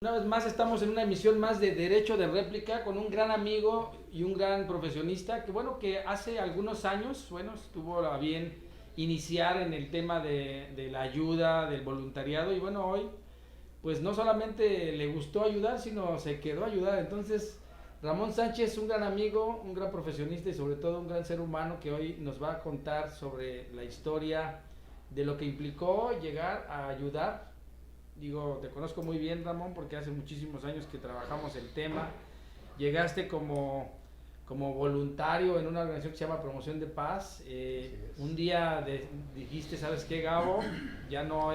Una vez más estamos en una emisión más de Derecho de Réplica con un gran amigo y un gran profesionista que bueno, que hace algunos años, bueno, estuvo a bien iniciar en el tema de la ayuda, del voluntariado y bueno, hoy pues no solamente le gustó ayudar, sino se quedó a ayudar. Entonces, Ramón Sánchez, un gran amigo, un gran profesionista y sobre todo un gran ser humano que hoy nos va a contar sobre la historia de lo que implicó llegar a ayudar. Digo, te conozco muy bien, Ramón, porque hace muchísimos años que trabajamos el tema. Llegaste como voluntario en una organización que se llama Promoción de Paz. Así Un es. día dijiste, ¿sabes qué, Gabo? Ya no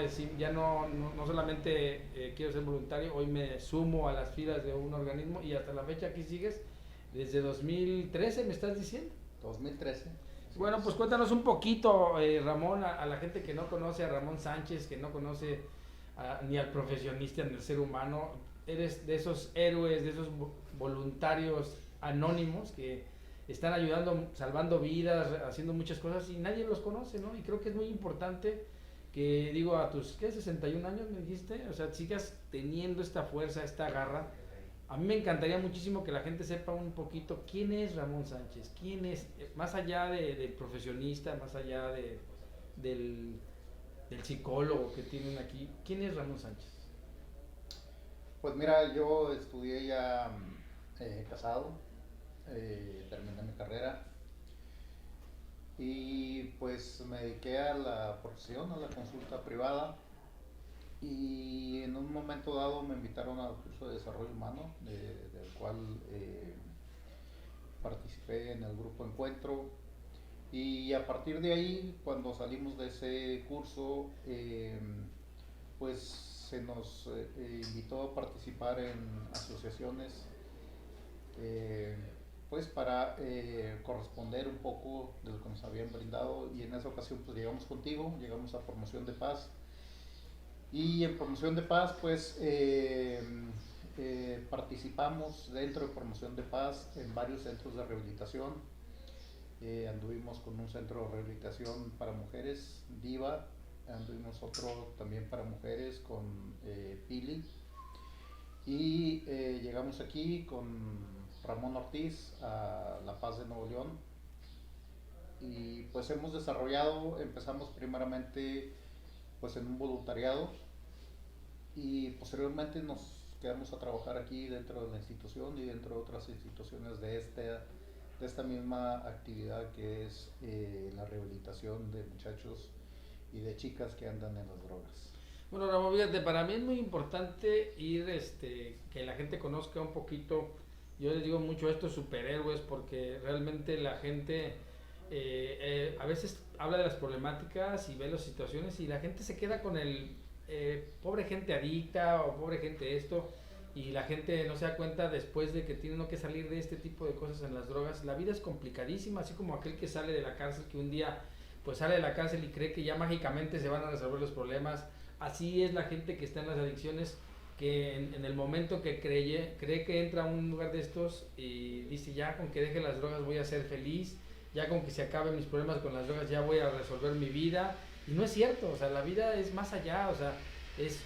solamente quiero ser voluntario, hoy me sumo a las filas de un organismo y hasta la fecha aquí sigues. Desde 2013, ¿me estás diciendo? 2013. Así Bueno, pues es. cuéntanos un poquito, Ramón, a la gente que no conoce a Ramón Sánchez, que no conoce ni al profesionista ni al ser humano. Eres de esos héroes, de esos voluntarios anónimos que están ayudando, salvando vidas, haciendo muchas cosas y nadie los conoce, ¿no? Y creo que es muy importante que, digo, a tus, ¿qué? 61 años me dijiste, o sea, sigas teniendo esta fuerza, esta garra. A mí me encantaría muchísimo que la gente sepa un poquito quién es Ramón Sánchez, quién es, más allá del profesionista, más allá del, del psicólogo que tienen aquí, quién es Ramón Sánchez. Pues mira, yo estudié ya casado, terminé mi carrera y pues me dediqué a la profesión, a la consulta privada y en un momento dado me invitaron al curso de desarrollo humano, del cual participé en el grupo Encuentro. Y a partir de ahí, cuando salimos de ese curso, pues se nos invitó a participar en asociaciones, eh, pues para corresponder un poco de lo que nos habían brindado. Y en esa ocasión pues llegamos contigo, llegamos a Promoción de Paz. Y en Promoción de Paz pues participamos dentro de Promoción de Paz en varios centros de rehabilitación. Anduvimos con un centro de rehabilitación para mujeres, Diva, anduvimos otro también para mujeres con Pili, y llegamos aquí con Ramón Ortiz a La Paz de Nuevo León y pues hemos desarrollado, empezamos primeramente pues en un voluntariado y posteriormente nos quedamos a trabajar aquí dentro de la institución y dentro de otras instituciones de esta misma actividad que es la rehabilitación de muchachos y de chicas que andan en las drogas. Bueno, Ramón, fíjate, para mí es muy importante ir, que la gente conozca un poquito. Yo les digo mucho a estos superhéroes porque realmente la gente a veces habla de las problemáticas y ve las situaciones y la gente se queda con el pobre gente adicta o pobre gente esto y la gente no se da cuenta después de que tiene uno que salir de este tipo de cosas en las drogas. La vida es complicadísima, así como aquel que sale de la cárcel que un día pues sale de la cárcel y cree que ya mágicamente se van a resolver los problemas. Así es la gente que está en las adicciones, que en el momento que cree que entra a un lugar de estos y dice ya con que deje las drogas voy a ser feliz, ya con que se acaben mis problemas con las drogas ya voy a resolver mi vida. Y no es cierto, o sea, la vida es más allá, o sea, es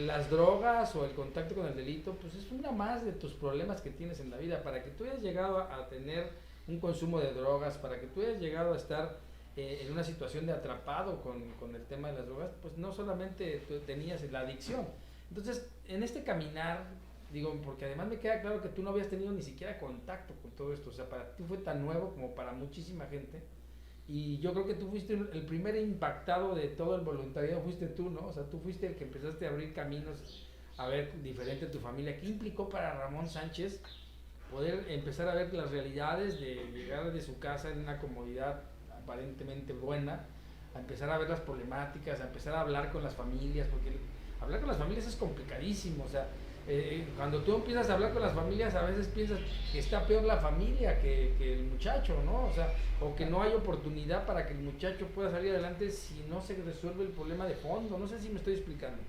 las drogas o el contacto con el delito, pues es una más de tus problemas que tienes en la vida. Para que tú hayas llegado a tener un consumo de drogas, para que tú hayas llegado a estar en una situación de atrapado con el tema de las drogas, pues no solamente tú tenías la adicción. Entonces, en este caminar, digo, porque además me queda claro que tú no habías tenido ni siquiera contacto con todo esto, o sea, para ti fue tan nuevo como para muchísima gente. Y yo creo que tú fuiste el primer impactado de todo el voluntariado, fuiste tú, ¿no? O sea, tú fuiste el que empezaste a abrir caminos, a ver diferente tu familia. ¿Qué implicó para Ramón Sánchez poder empezar a ver las realidades de llegar de su casa en una comodidad aparentemente buena, a empezar a ver las problemáticas, a empezar a hablar con las familias, porque hablar con las familias es complicadísimo, o sea, cuando tú empiezas a hablar con las familias a veces piensas que está peor la familia que el muchacho, ¿no? O sea, o que no hay oportunidad para que el muchacho pueda salir adelante si no se resuelve el problema de fondo, no sé si me estoy explicando.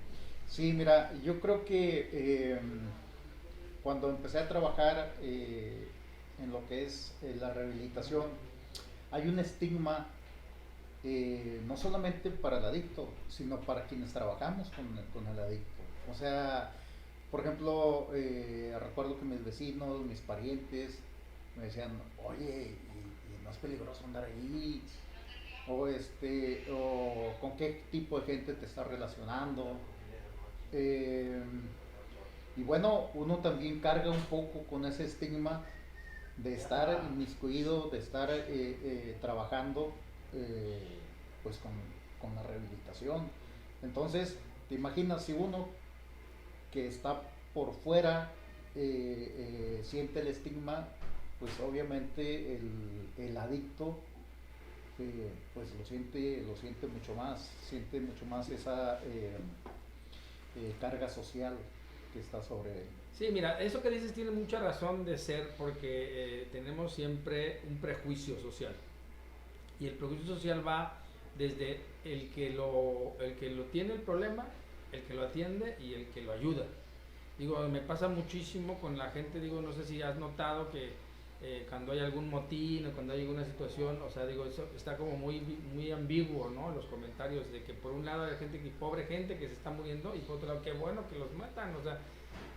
Sí, mira, yo creo que cuando empecé a trabajar en lo que es la rehabilitación, hay un estigma no solamente para el adicto, sino para quienes trabajamos con el adicto. O sea, Por ejemplo, recuerdo que mis vecinos, mis parientes me decían, oye, ¿y no es peligroso andar ahí? O con qué tipo de gente te estás relacionando. Eh, y bueno, uno también carga un poco con ese estigma de estar inmiscuido, de estar trabajando eh, pues con la rehabilitación. Entonces, te imaginas si uno que está por fuera siente el estigma, pues obviamente el adicto pues lo siente siente mucho más esa carga social que está sobre él. Sí, mira, eso que dices tiene mucha razón de ser porque tenemos siempre un prejuicio social. Y el prejuicio social va desde el que lo tiene el problema, el que lo atiende y el que lo ayuda. Digo, me pasa muchísimo con la gente, digo, no sé si has notado que cuando hay algún motín o cuando hay alguna situación, o sea, digo, eso está como muy ambiguo, ¿no? Los comentarios de que por un lado hay gente que, pobre gente que se está muriendo y por otro lado, qué bueno que los matan, o sea,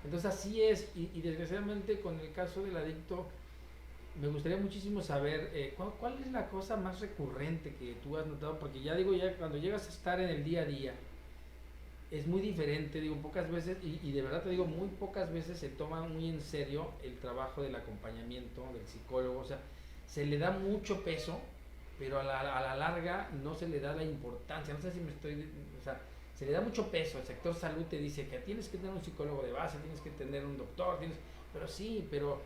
entonces así es, y desgraciadamente con el caso del adicto, me gustaría muchísimo saber ¿cuál es la cosa más recurrente que tú has notado, porque ya digo, ya cuando llegas a estar en el día a día, es muy diferente, digo, pocas veces, y de verdad te digo, muy pocas veces se toma muy en serio el trabajo del acompañamiento, del psicólogo, o sea, se le da mucho peso, pero a la larga no se le da la importancia, no sé si me estoy, o sea, se le da mucho peso, el sector salud te dice que tienes que tener un psicólogo de base, tienes que tener un doctor, pero sí, pero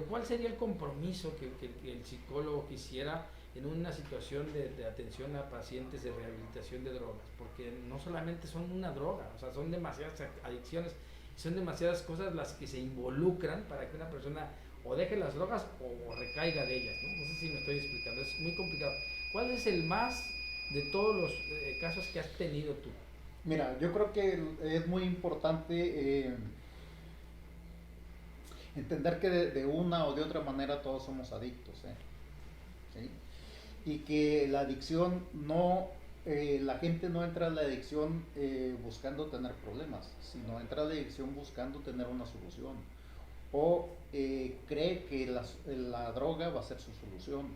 ¿cuál sería el compromiso que el psicólogo quisiera en una situación de atención a pacientes de rehabilitación de drogas? Porque no solamente son una droga, o sea, son demasiadas adicciones, son demasiadas cosas las que se involucran para que una persona o deje las drogas o recaiga de ellas, ¿no? No sé si me estoy explicando, es muy complicado. ¿Cuál es el más de todos los casos que has tenido tú? Mira, yo creo que es muy importante entender que de una o de otra manera todos somos adictos, ¿sí? Y que la adicción no, la gente no entra a la adicción buscando tener problemas, sino entra a la adicción buscando tener una solución. O cree que la droga va a ser su solución.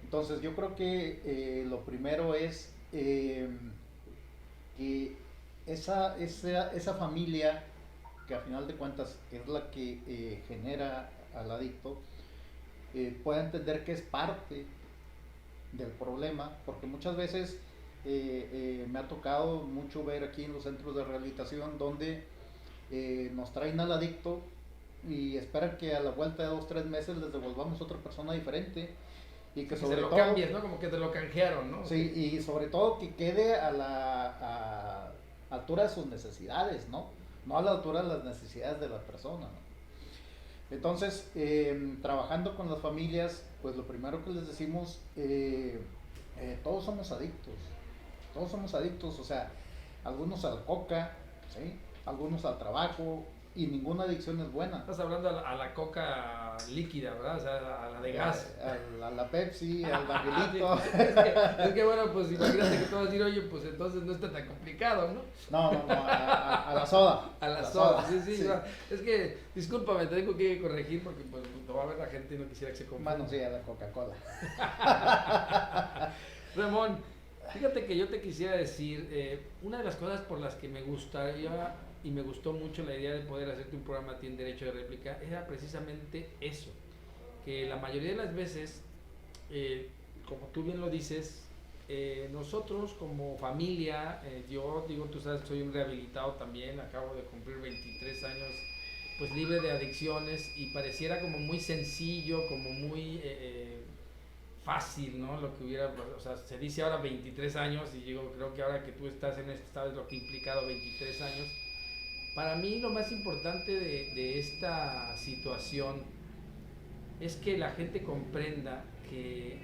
Entonces yo creo que lo primero es que esa familia, que a final de cuentas es la que genera al adicto, pueda entender que es parte del problema, porque muchas veces me ha tocado mucho ver aquí en los centros de rehabilitación donde nos traen al adicto y esperan que a la vuelta de 2 o 3 meses les devolvamos a otra persona diferente y que sobre se lo todo cambies, ¿no? Como que te lo canjearon, ¿no? sí, y sobre todo que quede a la altura de sus necesidades, no a la altura de las necesidades de la persona, ¿no? Entonces, trabajando con las familias, pues lo primero que les decimos, todos somos adictos, o sea, algunos a la coca, ¿sí? Algunos al trabajo, y ninguna adicción es buena. Estás hablando a la coca líquida, ¿verdad? O sea, a la de gas. A la Pepsi, al barrilito. es que bueno, pues imagínate que tú vas a decir, oye, pues entonces no está tan complicado, ¿no? No, a la soda. A la soda, sí. No, es que, discúlpame, te tengo que corregir porque pues no va a ver la gente y no quisiera que se confunda. Bueno, sí, a la Coca-Cola. Ramón, fíjate que yo te quisiera decir, una de las cosas por las que me gustaría y me gustó mucho la idea de poder hacerte un programa a ti en Derecho de Réplica era precisamente eso, que la mayoría de las veces, como tú bien lo dices, nosotros como familia, yo digo, tú sabes, soy un rehabilitado también, acabo de cumplir 23 años pues libre de adicciones y pareciera como muy sencillo, como muy fácil, ¿no? Lo que hubiera, o sea, se dice ahora 23 años y yo creo que ahora que tú estás en este estado es lo que ha implicado 23 años. Para mí lo más importante de esta situación es que la gente comprenda que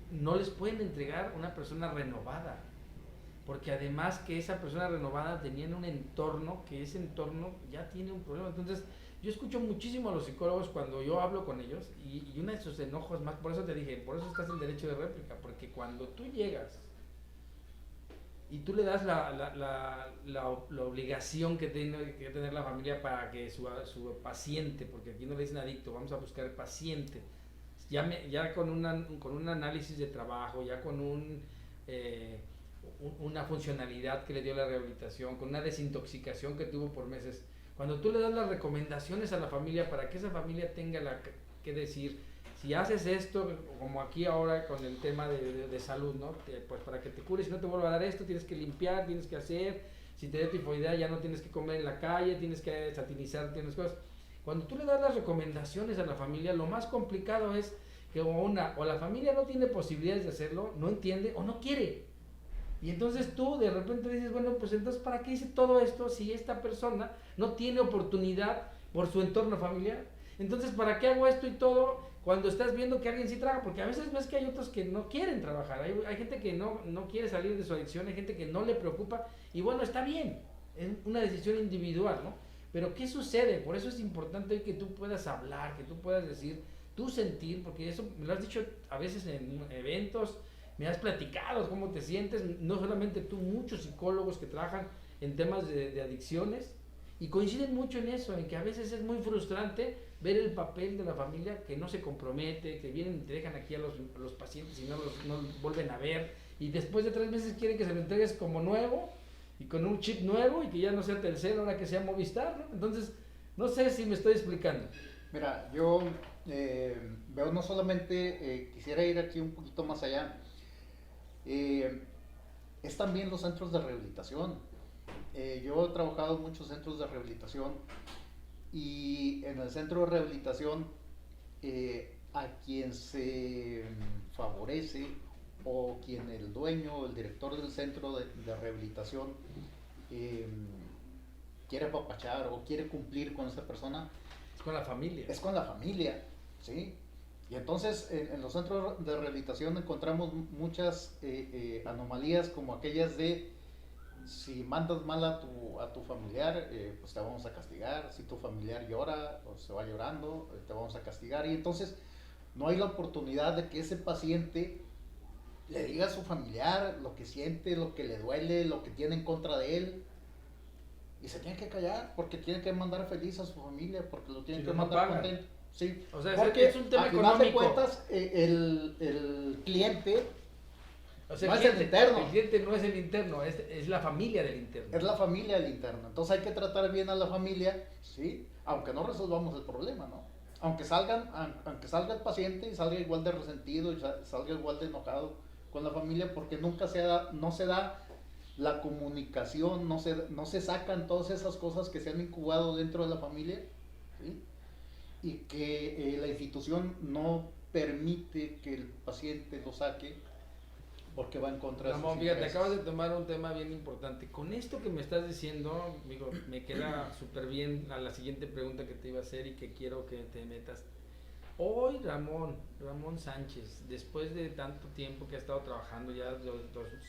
no les pueden entregar una persona renovada, porque además que esa persona renovada tenía en un entorno que ese entorno ya tiene un problema. Entonces yo escucho muchísimo a los psicólogos cuando yo hablo con ellos y uno de sus enojos más, por eso te dije, por eso estás en Derecho de Réplica, porque cuando tú llegas y tú le das la obligación que tiene que tener la familia para que su paciente, porque aquí no le dicen adicto, vamos a buscar paciente, ya con un análisis de trabajo, ya con una funcionalidad que le dio la rehabilitación, con una desintoxicación que tuvo por meses. Cuando tú le das las recomendaciones a la familia para que esa familia tenga que decir, si haces esto, como aquí ahora con el tema de salud, ¿no? Pues para que te cures, si no te vuelva a dar esto, tienes que limpiar, tienes que hacer, si te da tifoidea ya no tienes que comer en la calle, tienes que satinizar, tienes cosas. Cuando tú le das las recomendaciones a la familia, lo más complicado es que o la familia no tiene posibilidades de hacerlo, no entiende o no quiere. Y entonces tú de repente dices, bueno, pues entonces ¿para qué hice todo esto si esta persona no tiene oportunidad por su entorno familiar? Entonces, ¿para qué hago esto y todo cuando estás viendo que alguien sí trabaja? Porque a veces ves que hay otros que no quieren trabajar, hay gente que no quiere salir de su adicción, hay gente que no le preocupa, y bueno, está bien, es una decisión individual, ¿no? Pero ¿qué sucede? Por eso es importante que tú puedas hablar, que tú puedas decir tu sentir, porque eso me lo has dicho a veces en eventos, me has platicado cómo te sientes, no solamente tú, muchos psicólogos que trabajan en temas de adicciones, y coinciden mucho en eso, en que a veces es muy frustrante ver el papel de la familia que no se compromete, que vienen y te dejan aquí a los pacientes y no los vuelven a ver, y después de 3 meses quieren que se lo entregues como nuevo, y con un chip nuevo, y que ya no sea Telcel, ahora que sea Movistar, ¿no? Entonces, no sé si me estoy explicando. Mira, yo veo no solamente, quisiera ir aquí un poquito más allá, es también los centros de rehabilitación. Yo he trabajado en muchos centros de rehabilitación y en el centro de rehabilitación a quien se favorece o quien el dueño o el director del centro de rehabilitación eh, quiere apapachar o quiere cumplir con esa persona, Es con la familia. es con la familia, ¿sí? Y entonces en los centros de rehabilitación encontramos muchas anomalías como aquellas de si mandas mal a tu familiar, pues te vamos a castigar. Si tu familiar llora o se va llorando, te vamos a castigar. Y entonces no hay la oportunidad de que ese paciente le diga a su familiar lo que siente, lo que le duele, lo que tiene en contra de él. Y se tiene que callar porque tiene que mandar feliz a su familia, porque lo tiene Si que no, no mandar pagan. contento. Sí, O sea, porque es un tema al final de económico. cuentas el cliente O sea, no es el interno. el cliente no es el interno, es la familia del interno. Es la familia del interno. Entonces hay que tratar bien a la familia, ¿sí? Aunque no resolvamos el problema, ¿no? Aunque salga el paciente y salga igual de resentido y salga igual de enojado con la familia, porque no se da la comunicación, no se sacan todas esas cosas que se han incubado dentro de la familia, ¿sí? Y que la institución no permite que el paciente lo saque porque va en contra de sus Ramón, fíjate, intereses. acabas de tomar un tema bien importante. Con esto que me estás diciendo, amigo, me queda súper bien a la siguiente pregunta que te iba a hacer y que quiero que te metas. Hoy Ramón Sánchez, después de tanto tiempo que ha estado trabajando, ya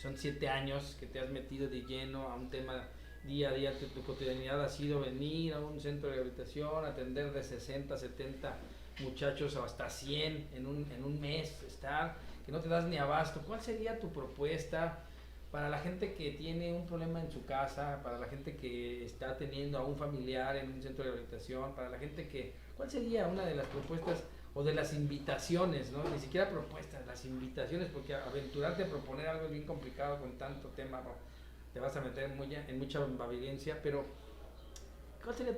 son 7 años que te has metido de lleno a un tema día a día, que tu cotidianidad ha sido venir a un centro de rehabilitación, atender de 60, 70 muchachos o hasta 100 en un mes, estar, que no te das ni abasto. ¿Cuál sería tu propuesta para la gente que tiene un problema en su casa, para la gente que está teniendo a un familiar en un centro de rehabilitación, para la gente que... ¿Cuál sería una de las propuestas o de las invitaciones, ¿no? Ni siquiera propuestas, las invitaciones, porque aventurarte a proponer algo es bien complicado con tanto tema, ¿no? Te vas a meter en mucha babilencia, pero ¿cuál sería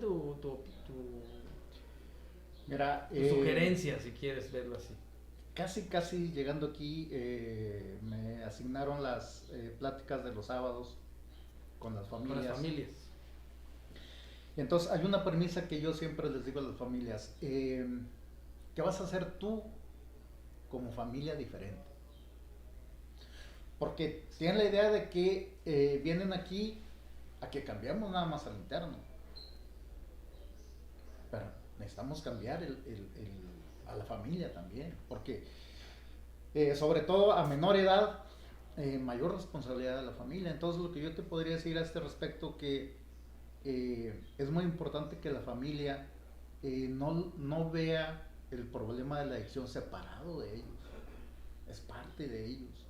Mira, tu sugerencia, si quieres verlo así? casi llegando aquí, me asignaron las pláticas de los sábados con las familias. Con las familias. Y entonces hay una premisa que yo siempre les digo a las familias, ¿qué vas a hacer tú como familia diferente? Porque tienen la idea de que vienen aquí a que cambiamos nada más al interno. Pero necesitamos cambiar a la familia también, porque sobre todo a menor edad, mayor responsabilidad de la familia. Entonces lo que yo te podría decir a este respecto que es muy importante que la familia no vea el problema de la adicción separado de ellos, es parte de ellos.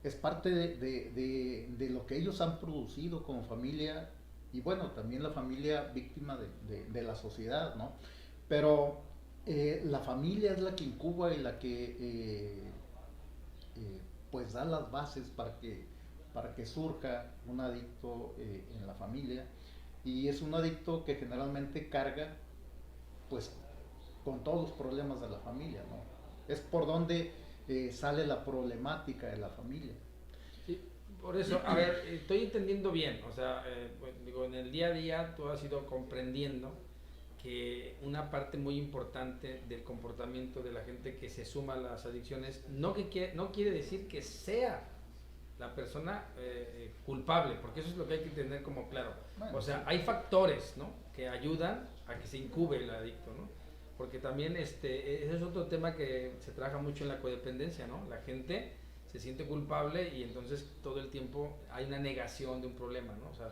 es parte de lo que ellos han producido como familia y bueno, también la familia víctima de la sociedad, ¿no? Pero la familia es la que incuba y la que pues da las bases para que surja un adicto en la familia y es un adicto que generalmente carga pues con todos los problemas de la familia, ¿no? Es por donde sale la problemática de la familia. Sí, por eso, a ver, estoy entendiendo bien, o sea, pues, digo, en el día a día tú has ido comprendiendo que una parte muy importante del comportamiento de la gente que se suma a las adicciones no quiere decir que sea la persona culpable, porque eso es lo que hay que tener como claro. Bueno, O sea, sí. hay factores, ¿no?, que ayudan a que se incube el adicto, ¿no? Porque también ese es otro tema que se trabaja mucho en la codependencia, ¿no? La gente se siente culpable y entonces todo el tiempo hay una negación de un problema, ¿no? O sea,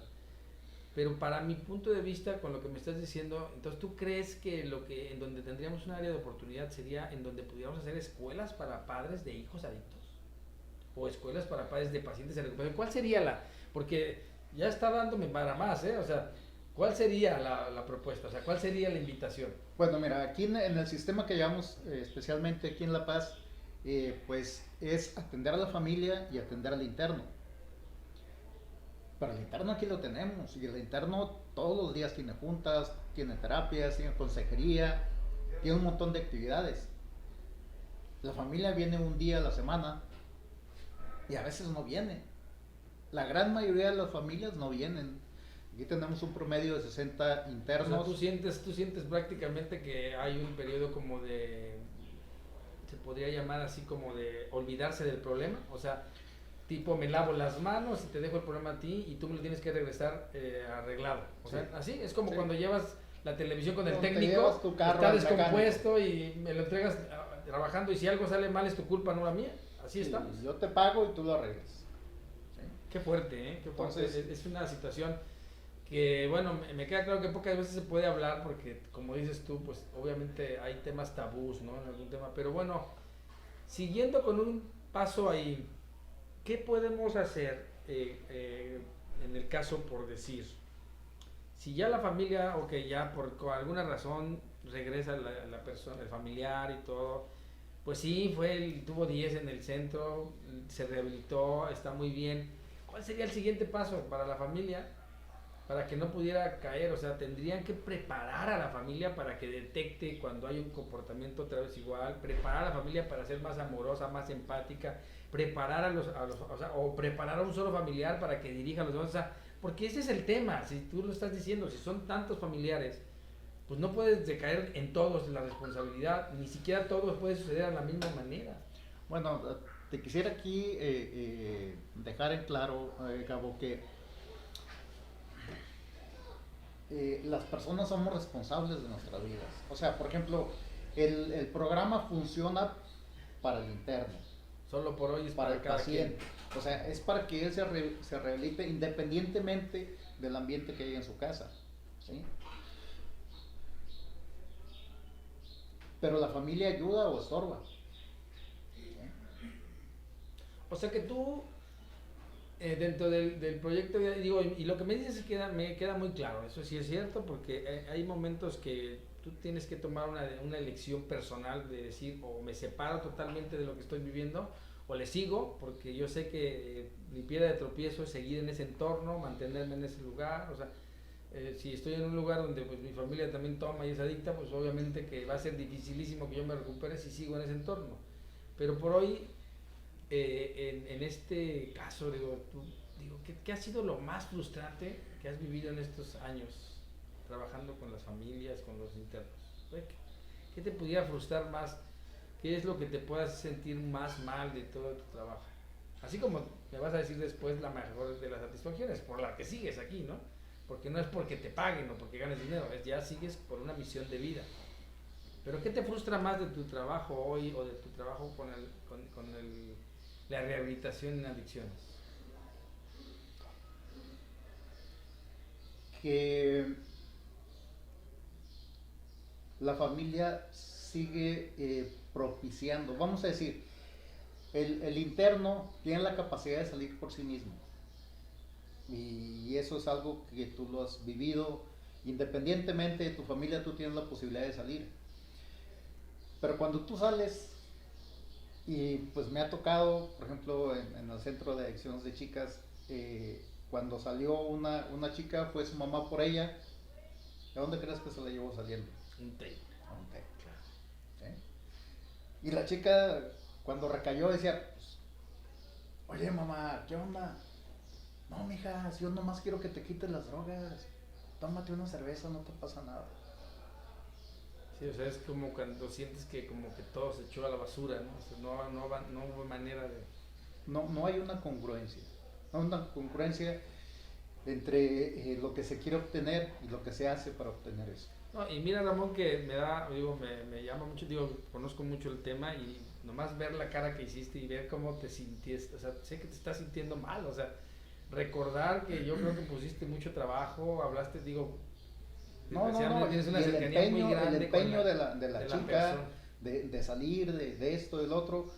pero para mi punto de vista, con lo que me estás diciendo, entonces tú crees que en donde tendríamos un área de oportunidad sería en donde pudiéramos hacer escuelas para padres de hijos adictos o escuelas para padres de pacientes en recuperación. ¿Cuál sería porque ya está dándome para más, ¿eh? O sea, ¿cuál sería la propuesta? O sea, ¿cuál sería la invitación? Bueno, mira, aquí en el sistema que llevamos, especialmente aquí en La Paz, pues es atender a la familia y atender al interno. Pero el interno aquí lo tenemos y el interno todos los días tiene juntas, tiene terapias, tiene consejería, tiene un montón de actividades. La familia viene un día a la semana y a veces no viene. La gran mayoría de las familias no vienen. Aquí tenemos un promedio de 60 O sea, internos. tú sientes prácticamente que hay un periodo como se podría llamar así como de olvidarse del problema. O sea, tipo me lavo las manos y te dejo el problema a ti y tú me lo tienes que regresar arreglado. O sea, Sí. así es como Sí. cuando llevas la televisión con el Cuando te técnico, llevas tu carro está al descompuesto y me lo entregas trabajando y si algo sale mal es tu culpa, no la mía. Así Sí, estamos. yo te pago y tú lo arreglas. ¿Sí? Qué fuerte, ¿eh? Qué fuerte. Entonces, Es una situación que, bueno, me queda claro que pocas veces se puede hablar porque, como dices tú, pues obviamente hay temas tabús, ¿no? En algún tema. Pero bueno, siguiendo con un paso ahí, ¿qué podemos hacer en el caso por decir? Si ya la familia, ok, ya por alguna razón regresa la persona, el familiar y todo, pues sí, tuvo 10 en el centro, se rehabilitó, está muy bien. ¿Cuál sería el siguiente paso para la familia para que no pudiera caer? O sea, tendrían que preparar a la familia para que detecte cuando hay un comportamiento otra vez igual, preparar a la familia para ser más amorosa, más empática, preparar o preparar a un solo familiar para que dirija a los demás. O sea, porque ese es el tema, si tú lo estás diciendo, si son tantos familiares, pues no puedes decaer en todos la responsabilidad, ni siquiera todos puede suceder de la misma manera. bueno, te quisiera aquí dejar en claro, Gabo, que las personas somos responsables de nuestras vidas. O sea, por ejemplo, el programa funciona para el interno, Solo por hoy es para el para cada quien. paciente. O sea, es para que él se rehabilite independientemente del ambiente que hay en su casa. ¿Sí? Pero la familia ayuda o estorba. ¿Sí? O sea que tú, dentro del proyecto, digo, y lo que me dices me queda muy claro, eso sí es cierto, porque hay momentos que tú tienes que tomar una elección personal de decir, o me separo totalmente de lo que estoy viviendo, o le sigo, porque yo sé que mi piedra de tropiezo es seguir en ese entorno, mantenerme en ese lugar, o sea, si estoy en un lugar donde pues mi familia también toma y es adicta, pues obviamente que va a ser dificilísimo que yo me recupere si sigo en ese entorno. Pero por hoy, en este caso, ¿qué ha sido lo más frustrante que has vivido en estos años trabajando con las familias, con los internos? ¿Qué te pudiera frustrar más? ¿Qué es lo que te puedas sentir más mal de todo tu trabajo? Así como me vas a decir después la mejor de las satisfacciones, por la que sigues aquí, ¿no? Porque no es porque te paguen o porque ganes dinero, ya sigues por una misión de vida. Pero ¿qué te frustra más de tu trabajo hoy o de tu trabajo con la rehabilitación en adicciones? Que la familia sigue propiciando, vamos a decir, el interno tiene la capacidad de salir por sí mismo. Y eso es algo que tú lo has vivido. Independientemente de tu familia, tú tienes la posibilidad de salir. Pero cuando tú sales, y pues me ha tocado, por ejemplo, en el centro de adicciones de chicas, cuando salió una chica, fue su mamá por ella. ¿A dónde crees que se la llevó saliendo? Un té. A un té, claro. ¿Sí? Y la chica, cuando recayó, decía, pues, oye mamá, ¿qué onda? No, mija, si yo nomás quiero que te quites las drogas. Tómate una cerveza, no te pasa nada. Sí, o sea, es como cuando sientes que como que todo se echó a la basura, ¿no? O sea, no hubo manera de... No hay una congruencia. No hay una congruencia entre lo que se quiere obtener y lo que se hace para obtener eso. No, y mira, Ramón, que me llama mucho, conozco mucho el tema y nomás ver la cara que hiciste y ver cómo te sintiste, o sea, sé que te estás sintiendo mal, o sea, recordar que yo creo que pusiste mucho trabajo, hablaste, No. tienes una cercanía muy grande. El empeño de la de chica, de salir, de esto, del otro,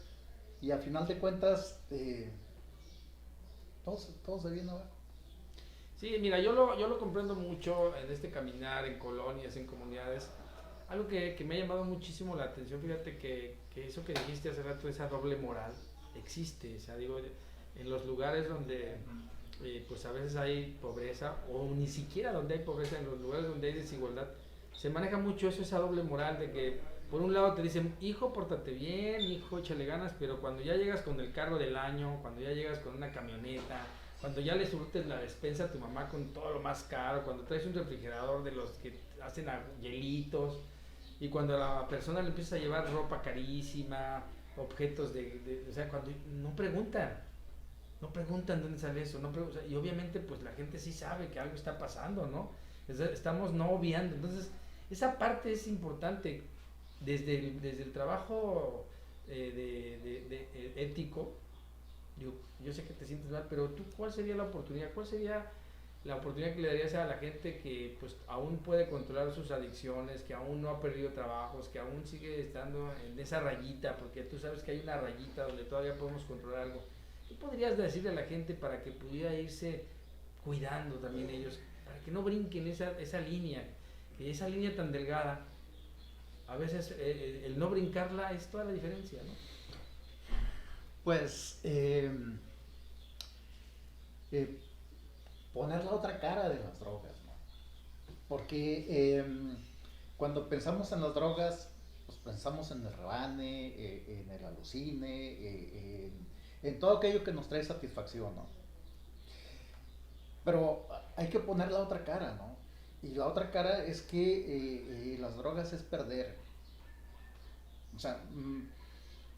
y al final de cuentas, todo se viene abajo. Sí, mira, yo lo comprendo mucho en este caminar, en colonias, en comunidades. Algo que me ha llamado muchísimo la atención, fíjate que eso que dijiste hace rato, esa doble moral, existe. O sea, en los lugares donde pues a veces hay pobreza, o ni siquiera donde hay pobreza, en los lugares donde hay desigualdad, se maneja mucho eso, esa doble moral de que por un lado te dicen, hijo, pórtate bien, hijo, échale ganas, pero cuando ya llegas con el carro del año, cuando ya llegas con una camioneta, cuando ya le surtes la despensa a tu mamá con todo lo más caro, cuando traes un refrigerador de los que hacen hielitos, y cuando a la persona le empieza a llevar ropa carísima, objetos o sea, cuando no preguntan dónde sale eso, o sea, y obviamente pues la gente sí sabe que algo está pasando, ¿no? Estamos no obviando, entonces esa parte es importante desde el trabajo ético. Yo sé que te sientes mal, pero tú, ¿cuál sería la oportunidad? ¿Cuál sería la oportunidad que le darías a la gente que pues aún puede controlar sus adicciones, que aún no ha perdido trabajos, que aún sigue estando en esa rayita, porque tú sabes que hay una rayita donde todavía podemos controlar algo? ¿Qué podrías decirle a la gente para que pudiera irse cuidando también ellos, para que no brinquen esa línea, que esa línea tan delgada, a veces el no brincarla es toda la diferencia, ¿no? Pues poner la otra cara de las drogas, ¿no? Porque cuando pensamos en las drogas, pues pensamos en el rebane, en el alucine, en todo aquello que nos trae satisfacción, ¿no? Pero hay que poner la otra cara, ¿no? Y la otra cara es que las drogas es perder. O sea,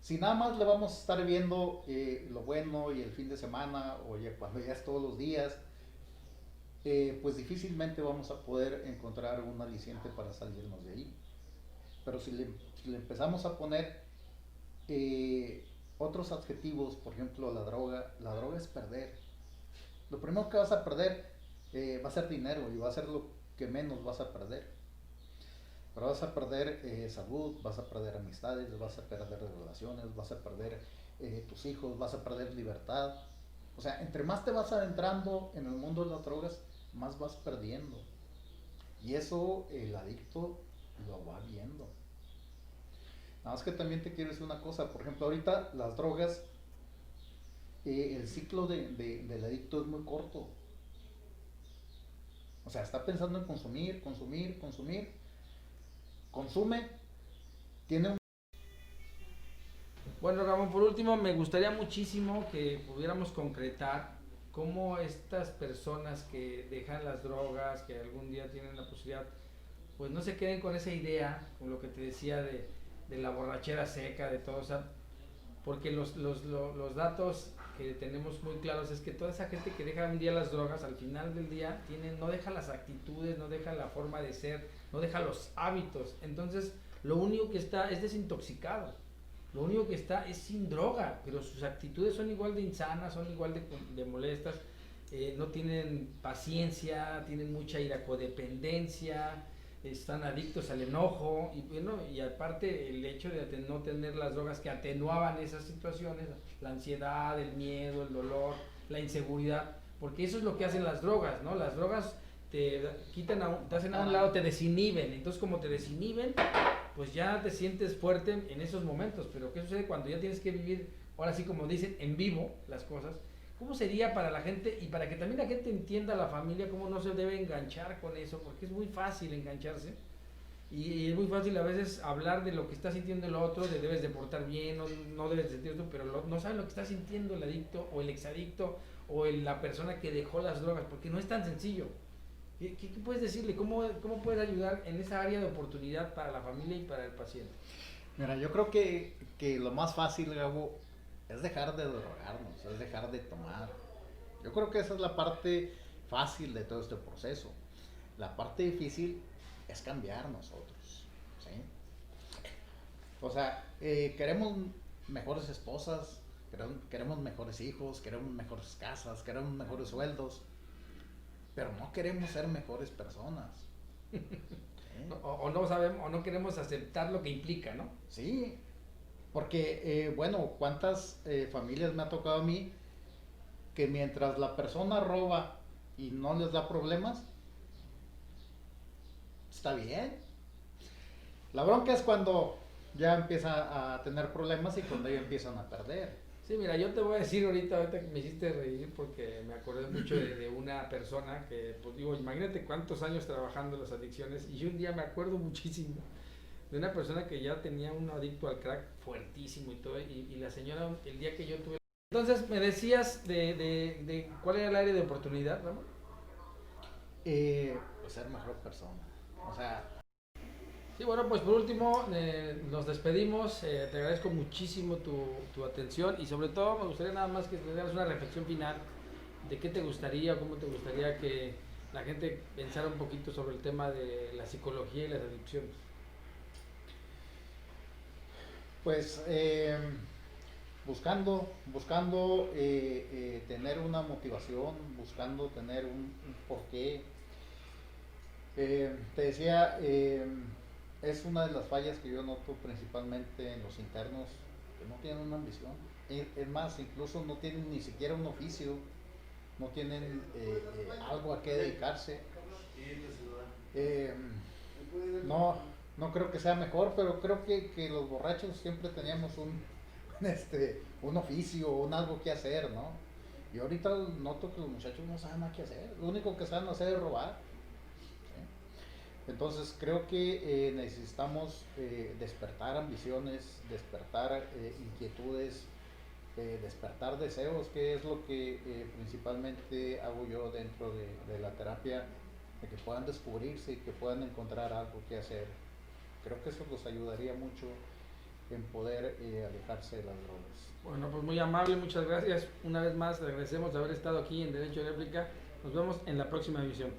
si nada más le vamos a estar viendo lo bueno y el fin de semana, o ya cuando ya es todos los días, pues difícilmente vamos a poder encontrar un aliciente para salirnos de ahí. Pero si le empezamos a poner otros adjetivos, por ejemplo la droga es perder. Lo primero que vas a perder va a ser dinero, y va a ser lo que menos vas a perder. Pero vas a perder salud, vas a perder amistades, vas a perder relaciones, vas a perder tus hijos, vas a perder libertad. O sea, entre más te vas adentrando en el mundo de las drogas, más vas perdiendo. Y eso el adicto lo va viendo. Nada más que también te quiero decir una cosa. Por ejemplo, ahorita las drogas, el ciclo del adicto es muy corto. O sea, está pensando en consumir, consume, tiene un... Bueno, Ramón, por último, me gustaría muchísimo que pudiéramos concretar cómo estas personas que dejan las drogas, que algún día tienen la posibilidad, pues no se queden con esa idea, con lo que te decía de la borrachera seca, de todo, o sea, porque los datos que tenemos muy claros es que toda esa gente que deja un día las drogas, al final del día no deja las actitudes, no deja la forma de ser, no deja los hábitos. Entonces, lo único que está es desintoxicado, lo único que está es sin droga, pero sus actitudes son igual de insanas, son igual de molestas, no tienen paciencia, tienen mucha iracodependencia, están adictos al enojo y bueno, y aparte el hecho de no tener las drogas que atenuaban esas situaciones, la ansiedad, el miedo, el dolor, la inseguridad, porque eso es lo que hacen las drogas, ¿no? Las drogas te quitan, te hacen a un lado, te desinhiben, entonces como te desinhiben, pues ya te sientes fuerte en esos momentos, pero ¿qué sucede cuando ya tienes que vivir, ahora sí como dicen, en vivo las cosas? ¿Cómo sería para la gente y para que también la gente entienda, la familia, cómo no se debe enganchar con eso? Porque es muy fácil engancharse y es muy fácil a veces hablar de lo que está sintiendo el otro, de debes de portar bien, no debes de sentir esto, pero no saben lo que está sintiendo el adicto o el exadicto o la persona que dejó las drogas, porque no es tan sencillo. ¿Qué puedes decirle? ¿Cómo puedes ayudar en esa área de oportunidad para la familia y para el paciente? Mira, yo creo que lo más fácil, Gabo, es dejar de drogarnos, es dejar de tomar. Yo creo que esa es la parte fácil de todo este proceso. La parte difícil es cambiar nosotros, ¿sí? O sea, queremos mejores esposas, queremos mejores hijos, queremos mejores casas, queremos mejores sueldos, pero no queremos ser mejores personas. ¿Sí? O no sabemos, o no queremos aceptar lo que implica, ¿no? Sí, porque, bueno, ¿cuántas familias me ha tocado a mí que mientras la persona roba y no les da problemas, está bien? La bronca es cuando ya empieza a tener problemas y cuando ya empiezan a perder. Sí, mira, yo te voy a decir ahorita que me hiciste reír porque me acordé mucho de una persona que, pues digo, imagínate cuántos años trabajando en las adicciones y un día me acuerdo muchísimo de una persona que ya tenía un adicto al crack fuertísimo y todo, y la señora, el día que yo tuve... Entonces, me decías de cuál era el área de oportunidad, Ramón. Pues ser mejor persona. O sea, Sí, bueno, pues por último nos despedimos, te agradezco muchísimo tu atención y sobre todo me gustaría nada más que te dieras una reflexión final de qué te gustaría, cómo te gustaría que la gente pensara un poquito sobre el tema de la psicología y las adicciones. pues buscando tener una motivación, buscando tener un porqué. Te decía, es una de las fallas que yo noto principalmente en los internos, que no tienen una ambición. Es más, incluso no tienen ni siquiera un oficio, no tienen algo a qué dedicarse. Eh, no, no creo que sea mejor, pero creo que los borrachos siempre teníamos un oficio, un algo que hacer, ¿no? Y ahorita noto que los muchachos no saben nada que hacer, lo único que saben hacer es robar. ¿Sí? Entonces creo que necesitamos despertar ambiciones, despertar inquietudes, despertar deseos, que es lo que principalmente hago yo dentro de la terapia, de que puedan descubrirse y que puedan encontrar algo que hacer. Creo que eso los ayudaría mucho en poder alejarse de las drogas. Bueno, pues muy amable, muchas gracias. Una vez más, le agradecemos de haber estado aquí en Derecho de Réplica. Nos vemos en la próxima emisión.